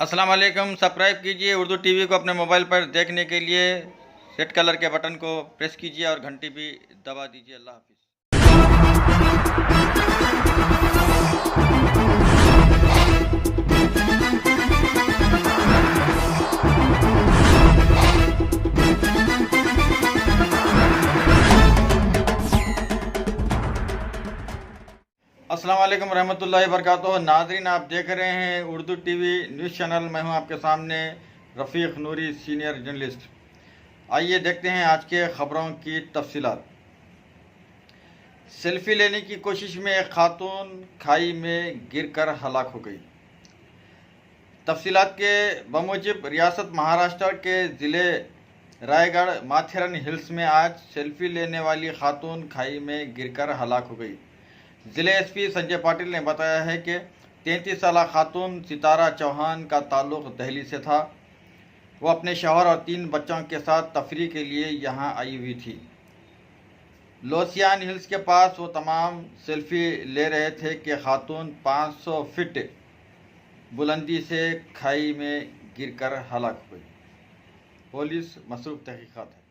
अस्सलाम वालेकुम। सब्सक्राइब कीजिए उर्दू टीवी को अपने मोबाइल पर देखने के लिए रेड कलर के बटन को प्रेस कीजिए और घंटी भी दबा दीजिए। अल्लाह हाफिज़। अस्सलाम वालेकुम रहमतुल्लाहि वबरकातुहू। नाज़रीन, आप देख रहे हैं उर्दू टीवी न्यूज़ चैनल। मैं हूं आपके सामने रफ़ीक नूरी, सीनियर जर्नलिस्ट। आइए देखते हैं आज के ख़बरों की तफसीलात। सेल्फी लेने की कोशिश में एक खातून खाई में गिरकर हलाक हो गई। तफसीलात के बमूजिब रियासत महाराष्ट्र के ज़िले रायगढ़ माथेरन हिल्स में आज सेल्फी लेने वाली खातून खाई में गिरकर हलाक हो गई। ज़िले एसपी संजय पाटिल ने बताया है कि 33 साल खातून सितारा चौहान का ताल्लुक़ दिल्ली से था। वो अपने शौहर और 3 बच्चों के साथ तफरीह के लिए यहां आई हुई थी। लोसियान हिल्स के पास वो तमाम सेल्फी ले रहे थे कि खातून 500 फीट बुलंदी से खाई में गिरकर हलाक हुई। पुलिस मसरूफ़ तहक़ीक़ात है।